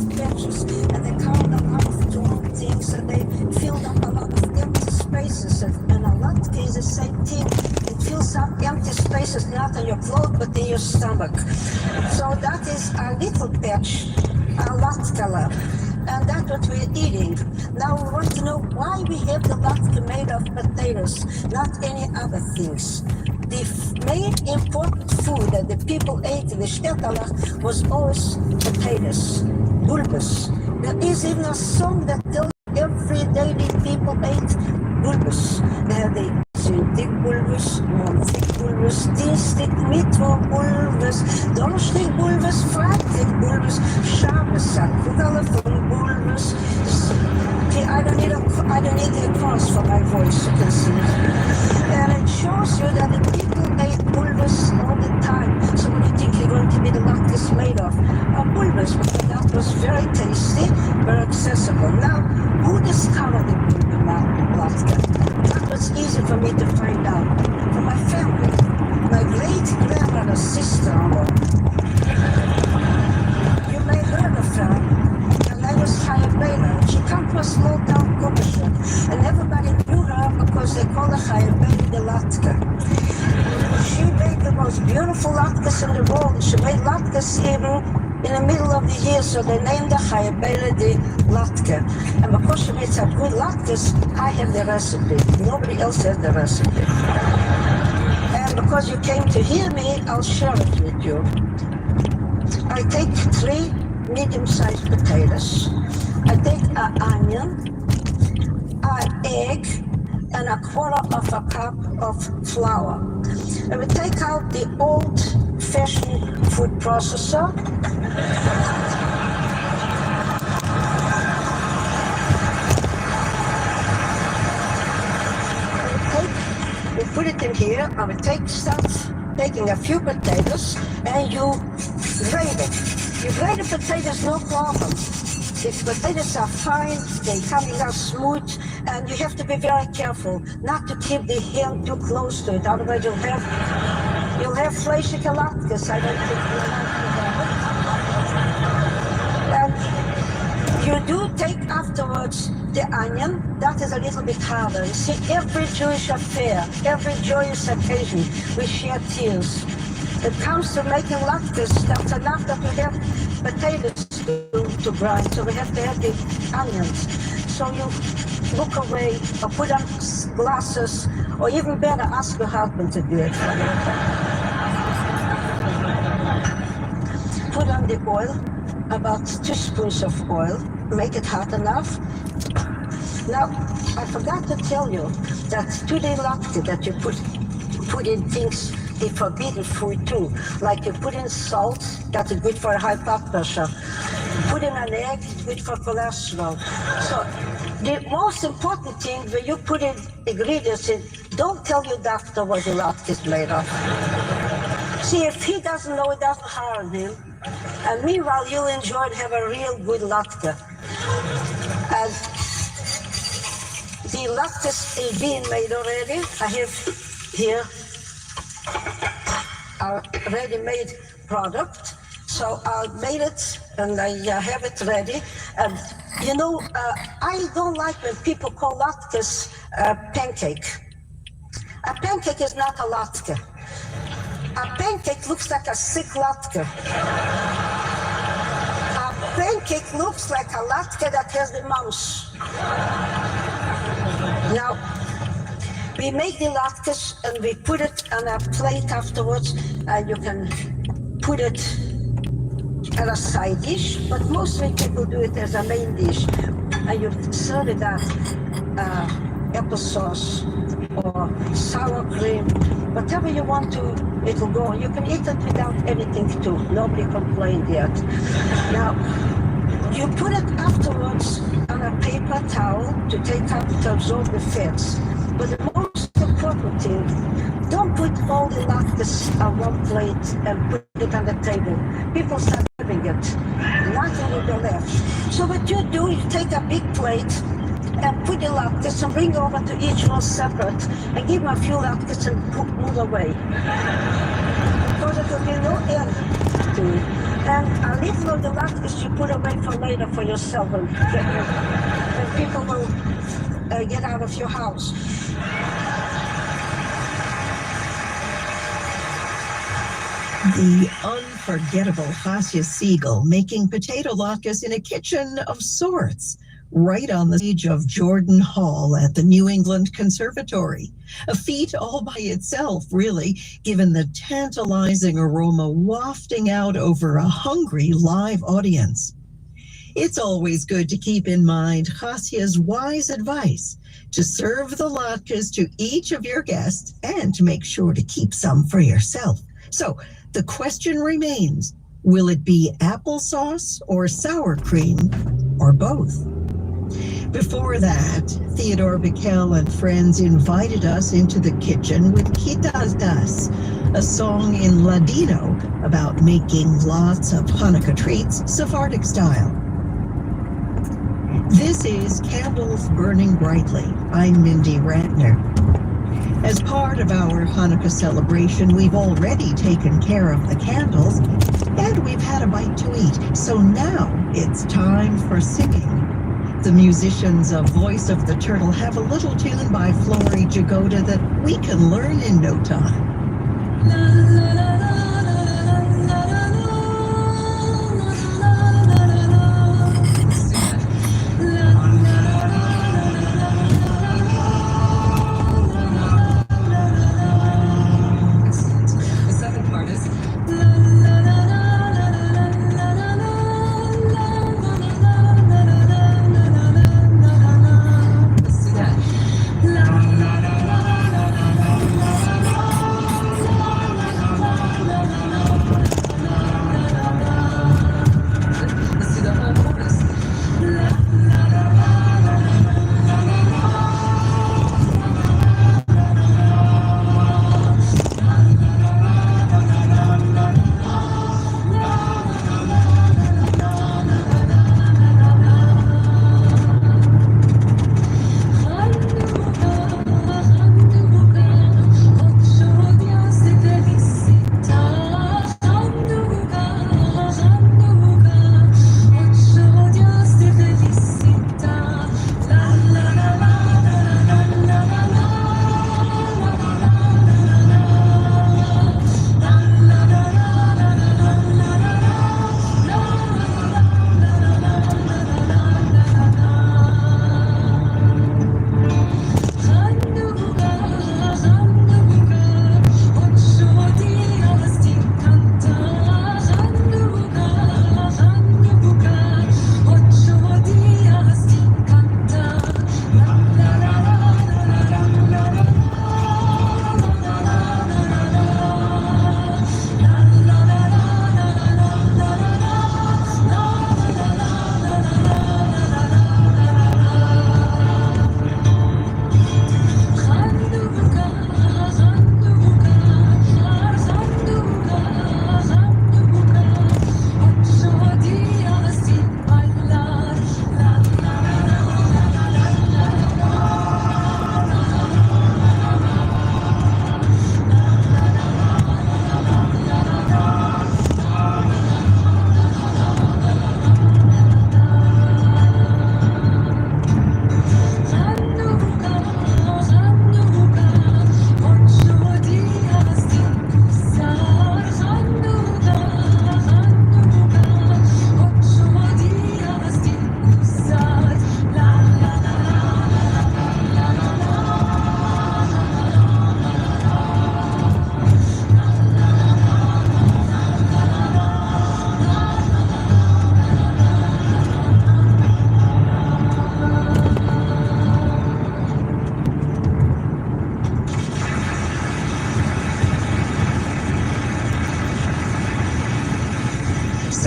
of patches, and they carved a lot of strong things, and they filled up a lot of empty spaces. And a latka is the same thing. It fills up empty spaces, not in your clothes, but in your stomach. So that is a little patch, a latka. And that's what we're eating. Now we want to know why we have the latka made of potatoes, not any other things. The main important food that the people ate in the Shtetalach was always potatoes, bulbas. There is even a song that tells you every day the people ate bulbas. They had the dick bulbas, monthig bulbas, dienstig mittwoch bulbas, donderstig bulbas, freitag bulbas, Shabbos, alle van bulbas. I don't need a cross for my voice, you can see. And it shows you that the people ate bulbas all the time. So what do you think you're going to be the latkes made of? Bulbas, because that was very tasty, very accessible. Now, who discovered the bulba latka? That was easy for me to find out. From my family, my great-grandmother's sister-in-law. You may heard of her. Her name was Chaya. She came from a small town, Kobesha, and everybody knew her because they called her Chaya the latka. She made the most beautiful latkes in the world. She made latkes even in the middle of the year, so they named the Chaya the latka. And because she made some good latkes, I have the recipe. Nobody else has the recipe. And because you came to hear me, I'll share it with you. I take 3 medium-sized potatoes. I take an onion, an egg, and a quarter of a cup of flour. And we take out the old-fashioned food processor. We put it in here, and we start taking a few potatoes, and you grate it. You grate the potatoes, no problem. The potatoes are fine, they coming out smooth, and you have to be very careful not to keep the hand too close to it, otherwise you'll have fleshige latkes. I don't think you like that. And you do take afterwards the onion. That is a little bit harder. You see, every Jewish affair, every joyous occasion, we share tears. It comes to making latkes, that's enough that we have potatoes to grind, so we have to have the onions. So you look away, or put on glasses, or even better, ask your husband to do it for you. Put on the oil, about 2 spoons of oil, make it hot enough. Now, I forgot to tell you that to the latke that you put in things, the forbidden food too, like you put in salt, that's good for high blood pressure. Put in an egg, it's good for cholesterol. So the most important thing when you put in ingredients in, don't tell your doctor what the latke is made of. See, if he doesn't know, it doesn't harm him. And meanwhile, you'll enjoy and have a real good latke. And the latkes is being made already. I have here a ready-made product. So I made it and I have it ready. And you know, I don't like when people call latkes pancake. A pancake is not a latke. A pancake looks like a sick latke. A pancake looks like a latke that has the mumps. Now, we make the latkes and we put it on a plate afterwards, and you can put it as a side dish, but mostly people do it as a main dish. And you serve it as applesauce or sour cream, whatever you want to, it'll go. You can eat it without anything too. Nobody complained yet. Now, you put it afterwards on a paper towel to take out, to absorb the fats. But the most important thing, don't put all the latkes on one plate and put it on the table. People start having it. Nothing will be left. So what you do, you take a big plate and put the latkes and bring over to each one separate and give them a few latkes and move away. Because there will be no end to it. And a little of the latkes you put away for later for yourself and people will get out of your house. The unforgettable Hasia Siegel making potato latkes in a kitchen of sorts, right on the stage of Jordan Hall at the New England Conservatory. A feat all by itself, really, given the tantalizing aroma wafting out over a hungry live audience. It's always good to keep in mind Hasia's wise advice to serve the latkes to each of your guests and to make sure to keep some for yourself. So the question remains, will it be applesauce or sour cream or both? Before that, Theodore Bickel and friends invited us into the kitchen with Quitas Das, a song in Ladino about making lots of Hanukkah treats Sephardic style. This is Candles Burning Brightly. I'm Mindy Ratner. As part of our Hanukkah celebration, we've already taken care of the candles and we've had a bite to eat. So now it's time for singing. The musicians of Voice of the Turtle have a little tune by Flory Jagoda that we can learn in no time. The second part is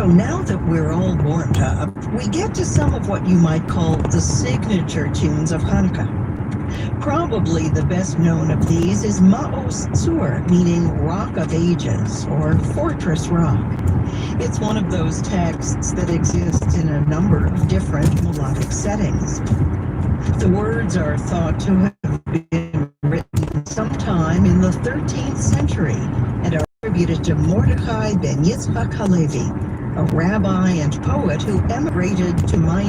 So now that we're all warmed up, we get to some of what you might call the signature tunes of Hanukkah. Probably the best known of these is Ma'os Tzur, meaning Rock of Ages or Fortress Rock. It's one of those texts that exists in a number of different melodic settings. The words are thought to have been written sometime in the 13th century and are attributed to Mordechai ben Yitzchak Halevi, a rabbi and poet who emigrated to mines